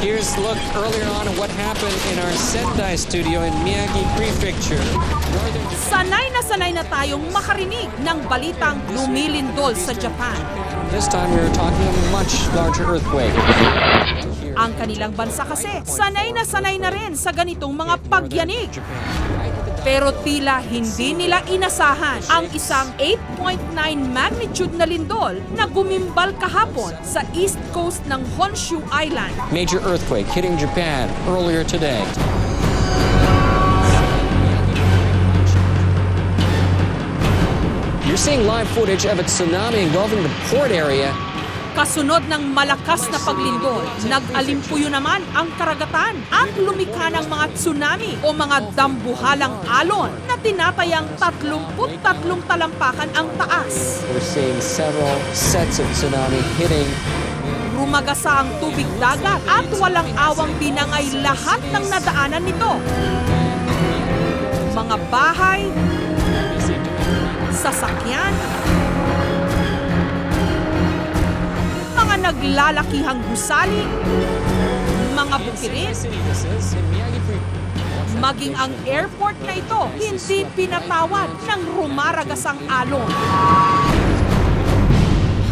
Here's a look earlier on at what happened in our Sendai studio in Miyagi Prefecture. Sanay na tayong makarinig ng balitang lumilindol sa Japan. This time we were talking of a much larger earthquake. Ang kanilang bansa kasi, sanay na rin sa ganitong mga pagyanig. Pero tila hindi nila inasahan ang isang 8.9 magnitude na lindol na gumimbal kahapon sa east coast ng Honshu Island. Major earthquake hitting Japan earlier today. You're seeing live footage of a tsunami engulfing the port area. Kasunod ng malakas na paglindol, nag-alimpuyo naman ang karagatan at lumikha ng mga tsunami o mga dambuhalang alon na tinatayang 33 talampakan ang taas. We're seeing several sets of tsunami hitting. Rumagasa ang tubig dagat at walang awang binangay lahat ng nadaanan nito. Mga bahay, sasakyan, mga naglalakihang gusali, mga bukirin, maging ang airport na ito hindi pinatawad ng rumaragasang alon.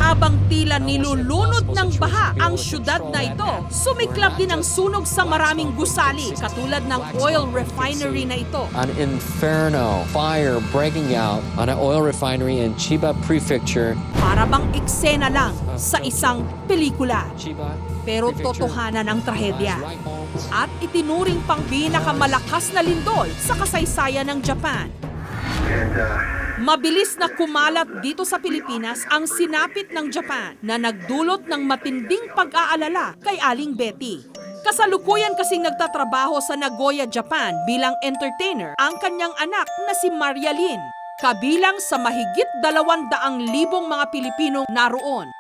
Habang tila nilulunod ng baha ang syudad na ito, sumiklab din ang sunog sa maraming gusali, katulad ng oil refinery na ito. An inferno fire breaking out on an oil refinery in Chiba Prefecture. Para bang eksena lang sa isang pelikula. Chiba Pero Prefecture. totohanan ang trahedya. At itinuring pang pinakamalakas na lindol sa kasaysayan ng Japan. Mabilis na kumalat dito sa Pilipinas ang sinapit ng Japan na nagdulot ng matinding pag-aalala kay Aling Betty. Kasalukuyan kasing nagtatrabaho sa Nagoya, Japan bilang entertainer ang kanyang anak na si Maria Lynn, kabilang sa mahigit 200,000 mga Pilipinong naroon.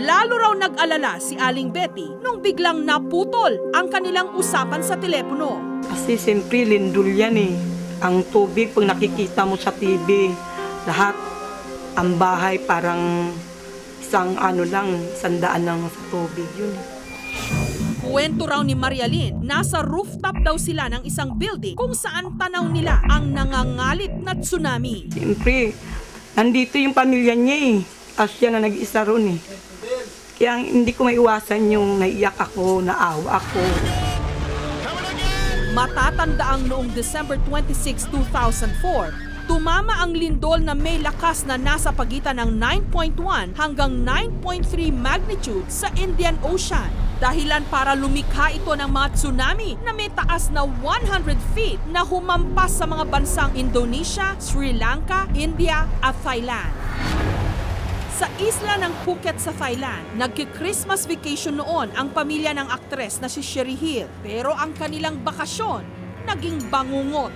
Lalo raw nag-alala si Aling Betty nung biglang naputol ang kanilang usapan sa telepono. Kasi siyempre lindol yan eh. Ang tubig, pag nakikita mo sa TV, lahat, ang bahay parang isang sandaan lang sa tubig yun. Kuwento raw ni Maria Lynn, nasa rooftop daw sila ng isang building kung saan tanaw nila ang nangangalit na tsunami. Siyempre, nandito yung pamilya niya eh. Tapos siya na nag-isa ron eh. Kaya hindi ko maiwasan yung naiyak ako, naawa ako. Matatandaang noong December 26, 2004, tumama ang lindol na may lakas na nasa pagitan ng 9.1 hanggang 9.3 magnitude sa Indian Ocean. Dahilan para lumikha ito ng mga tsunami na may taas na 100 feet na humampas sa mga bansang Indonesia, Sri Lanka, India at Thailand. Sa isla ng Phuket sa Thailand, nagki-Christmas vacation noon ang pamilya ng aktres na si Sherry Hill. Pero ang kanilang bakasyon, naging bangungot.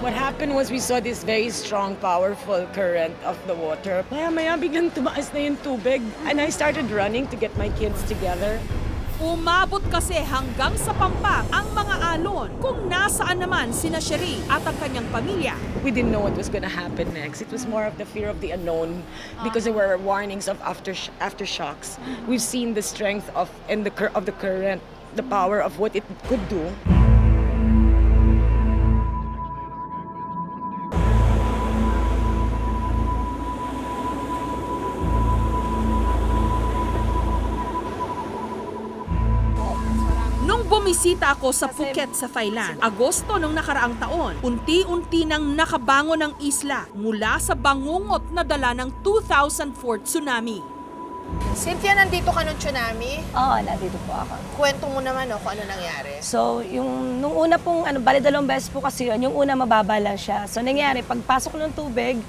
What happened was we saw this very strong, powerful current of the water. Maya-maya biglang tumaas na yung tubig. And I started running to get my kids together. Umabot kasi hanggang sa Pampang ang mga alon kung nasaan naman sina Sherry at ang kanyang pamilya. We didn't know what was going to happen next. It was more of the fear of the unknown because there were warnings of aftershocks. We've seen the strength of the current, the power of what it could do. Nung bumisita ako sa Phuket sa Thailand, Agosto ng nakaraang taon, unti-unti nang nakabangon ang isla mula sa bangungot na dala ng 2004 tsunami. Cynthia, nandito ka nung tsunami? Oo, nandito po ako. Kwento mo naman kung ano nangyari. So, nung una pong, bali 2 beses po kasi yun, yung una mababa lang siya. So, nangyari, pagpasok ng tubig,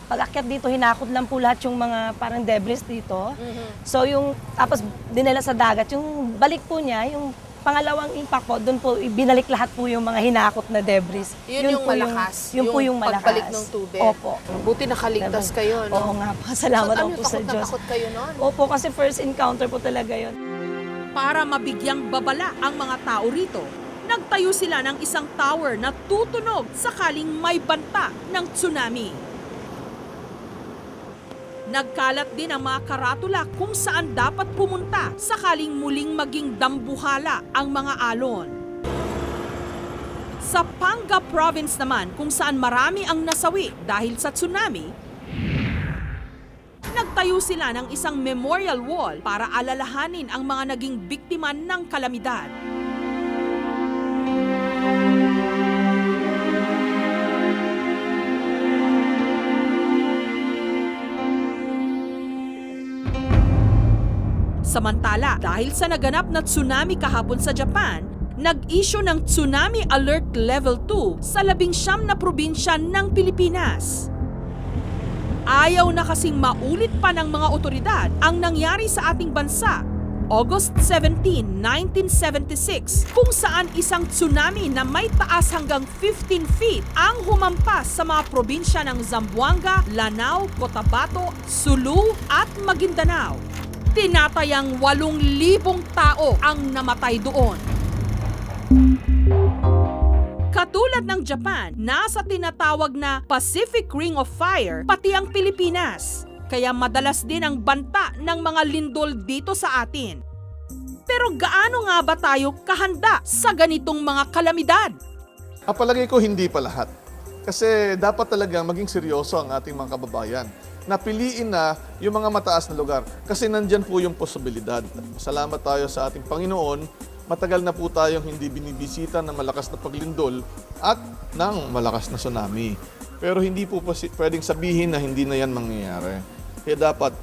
pag-akyat dito, hinakot lang po lahat yung mga parang debris dito. So, tapos dinala sa dagat, yung balik po niya, yung pangalawang impact po, doon po binalik lahat po yung mga hinakot na debris. Yun yung po malakas? Yun po yung malakas. Pagbalik ng tubig? Opo. Buti nakaligtas kayo, no? Oo nga po. Salamat po sa Diyos. Takot kayo nun? Opo, kasi first encounter po talaga yun. Para mabigyang babala ang mga tao rito, nagtayo sila ng isang tower na tutunog sakaling may banta ng tsunami. Nagkalat din ang mga karatula kung saan dapat pumunta sakaling muling maging dambuhala ang mga alon. Sa Panga Province naman, kung saan marami ang nasawi dahil sa tsunami, nagtayo sila ng isang memorial wall para alalahanin ang mga naging biktima ng kalamidad. Samantala, dahil sa naganap na tsunami kahapon sa Japan, nag-issue ng Tsunami Alert Level 2 sa 19 na probinsya ng Pilipinas. Ayaw na kasing maulit pa ng mga otoridad ang nangyari sa ating bansa August 17, 1976, kung saan isang tsunami na may taas hanggang 15 feet ang humampas sa mga probinsya ng Zamboanga, Lanao, Cotabato, Sulu at Maguindanao. Tinatayang 8,000 tao ang namatay doon. Katulad ng Japan, nasa tinatawag na Pacific Ring of Fire pati ang Pilipinas. Kaya madalas din ang banta ng mga lindol dito sa atin. Pero gaano nga ba tayo kahanda sa ganitong mga kalamidad? Palagay ko hindi pa lahat. Kasi dapat talagang maging seryoso ang ating mga kababayan. Napiliin na yung mga mataas na lugar kasi nandyan po yung posibilidad. Salamat tayo sa ating Panginoon, matagal na po tayong hindi binibisita ng malakas na paglindol at ng malakas na tsunami. Pero hindi po pwedeng sabihin na hindi na yan mangyayari. Kaya dapat,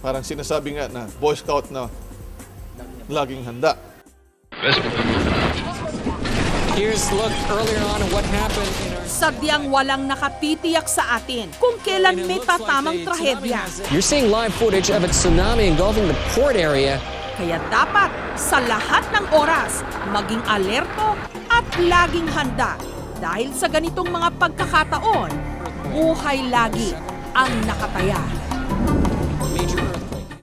parang sinasabi nga na Boy Scout na laging handa. Here's a look earlier on at what happened in our... Sadyang walang nakatitiyak sa atin kung kailan may tatamang trahedya. You're seeing live footage of a tsunami engulfing the port area. Kaya dapat sa lahat ng oras maging alerto at laging handa. Dahil sa ganitong mga pagkakataon, buhay lagi ang nakataya.